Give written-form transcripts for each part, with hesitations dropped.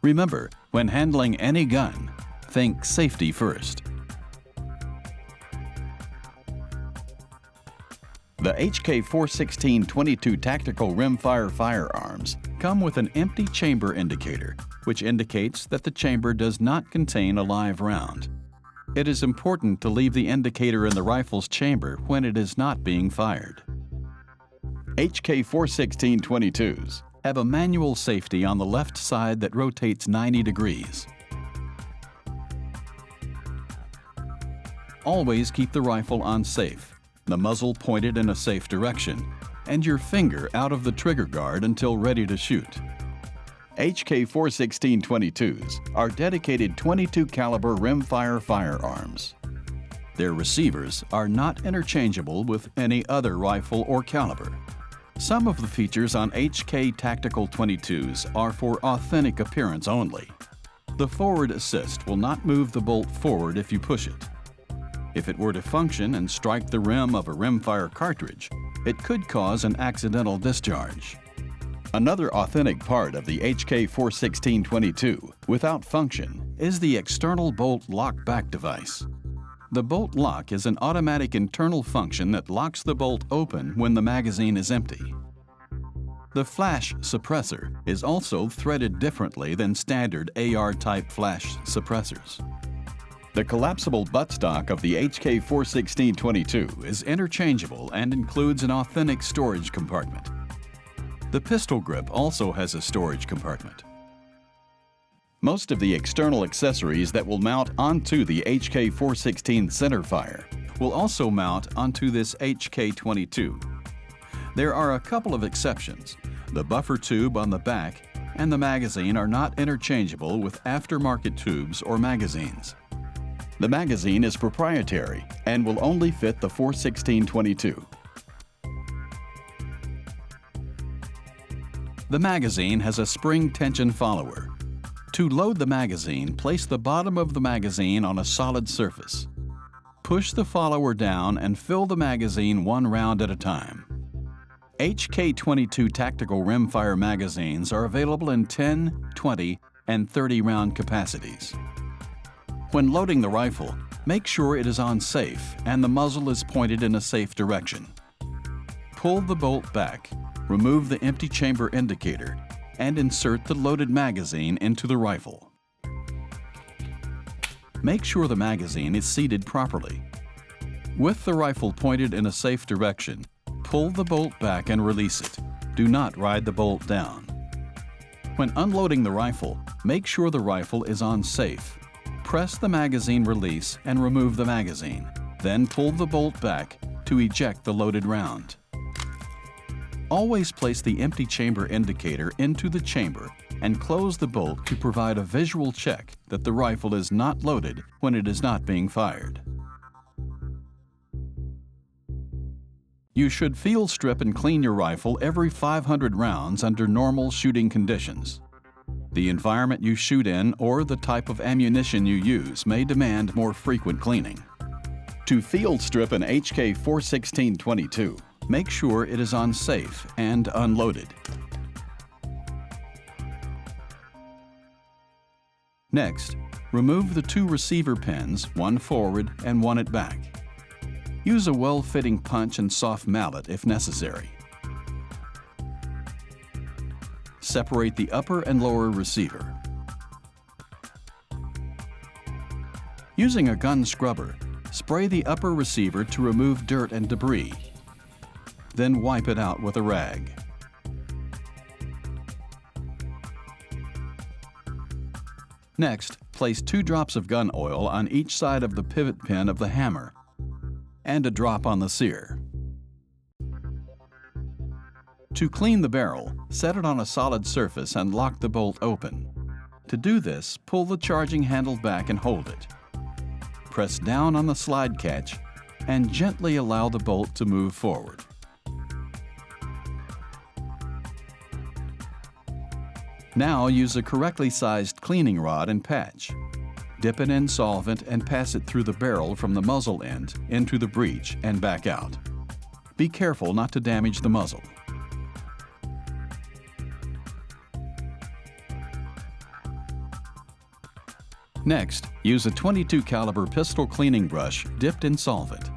Remember, when handling any gun, think safety first. The HK416-22 Tactical Rimfire firearms come with an empty chamber indicator, which indicates that the chamber does not contain a live round. It is important to leave the indicator in the rifle's chamber when it is not being fired. HK416-22s have a manual safety on the left side that rotates 90 degrees. Always keep the rifle on safe, the muzzle pointed in a safe direction, and your finger out of the trigger guard until ready to shoot. HK416-22s are dedicated .22 caliber rimfire firearms. Their receivers are not interchangeable with any other rifle or caliber. Some of the features on HK Tactical 22s are for authentic appearance only. The forward assist will not move the bolt forward if you push it. If it were to function and strike the rim of a rimfire cartridge, it could cause an accidental discharge. Another authentic part of the HK416-22 without function is the external bolt lock-back device. The bolt lock is an automatic internal function that locks the bolt open when the magazine is empty. The flash suppressor is also threaded differently than standard AR-type flash suppressors. The collapsible buttstock of the HK416-22 is interchangeable and includes an authentic storage compartment. The pistol grip also has a storage compartment. Most of the external accessories that will mount onto the HK416 centerfire will also mount onto this HK22. There are a couple of exceptions. The buffer tube on the back and the magazine are not interchangeable with aftermarket tubes or magazines. The magazine is proprietary and will only fit the 416-22. The magazine has a spring tension follower. To load the magazine, place the bottom of the magazine on a solid surface. Push the follower down and fill the magazine one round at a time. HK22 Tactical Rimfire magazines are available in 10, 20, and 30 round capacities. When loading the rifle, make sure it is on safe and the muzzle is pointed in a safe direction. Pull the bolt back, remove the empty chamber indicator, and insert the loaded magazine into the rifle. Make sure the magazine is seated properly. With the rifle pointed in a safe direction, pull the bolt back and release it. Do not ride the bolt down. When unloading the rifle, make sure the rifle is on safe. Press the magazine release and remove the magazine. Then pull the bolt back to eject the loaded round. Always place the empty chamber indicator into the chamber and close the bolt to provide a visual check that the rifle is not loaded when it is not being fired. You should field strip and clean your rifle every 500 rounds under normal shooting conditions. The environment you shoot in or the type of ammunition you use may demand more frequent cleaning. To field strip an HK416-22, make sure it is on safe and unloaded. Next, remove the two receiver pins, one forward and one at back. Use a well-fitting punch and soft mallet if necessary. Separate the upper and lower receiver. Using a gun scrubber, spray the upper receiver to remove dirt and debris. Then wipe it out with a rag. Next, place 2 drops of gun oil on each side of the pivot pin of the hammer and a drop on the sear. To clean the barrel, set it on a solid surface and lock the bolt open. To do this, pull the charging handle back and hold it. Press down on the slide catch and gently allow the bolt to move forward. Now use a correctly sized cleaning rod and patch. Dip it in solvent and pass it through the barrel from the muzzle end into the breech and back out. Be careful not to damage the muzzle. Next, use a .22 caliber pistol cleaning brush dipped in solvent.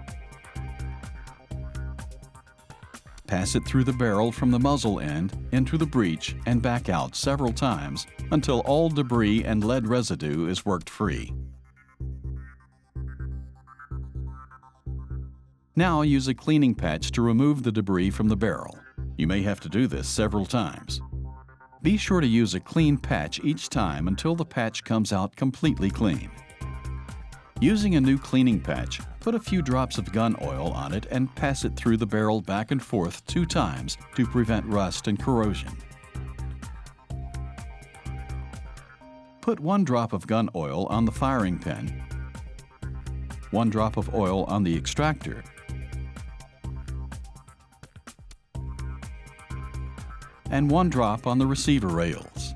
Pass it through the barrel from the muzzle end into the breech and back out several times until all debris and lead residue is worked free. Now use a cleaning patch to remove the debris from the barrel. You may have to do this several times. Be sure to use a clean patch each time until the patch comes out completely clean. Using a new cleaning patch, put a few drops of gun oil on it and pass it through the barrel back and forth 2 times to prevent rust and corrosion. Put 1 drop of gun oil on the firing pin, 1 drop of oil on the extractor, and 1 drop on the receiver rails.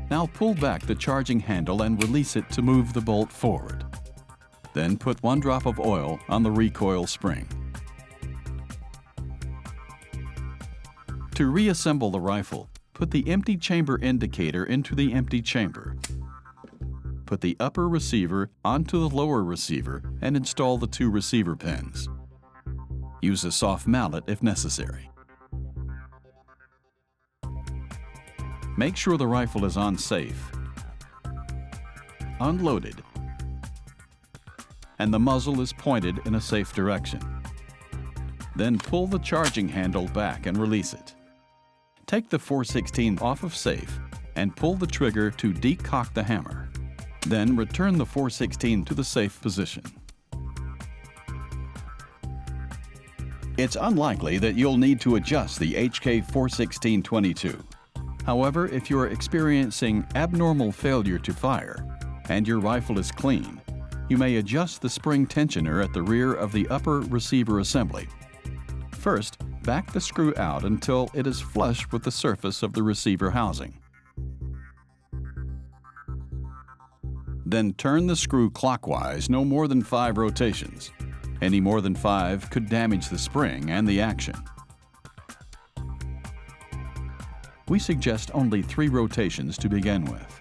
Now pull back the charging handle and release it to move the bolt forward. Then put 1 drop of oil on the recoil spring. To reassemble the rifle, put the empty chamber indicator into the empty chamber. Put the upper receiver onto the lower receiver and install the 2 receiver pins. Use a soft mallet if necessary. Make sure the rifle is on safe, unloaded, and the muzzle is pointed in a safe direction. Then pull the charging handle back and release it. Take the .416 off of safe and pull the trigger to decock the hammer. Then return the .416 to the safe position. It's unlikely that you'll need to adjust the HK .416-22. However, if you're experiencing abnormal failure to fire and your rifle is clean, you may adjust the spring tensioner at the rear of the upper receiver assembly. First, back the screw out until it is flush with the surface of the receiver housing. Then turn the screw clockwise no more than 5 rotations. Any more than 5 could damage the spring and the action. We suggest only 3 rotations to begin with.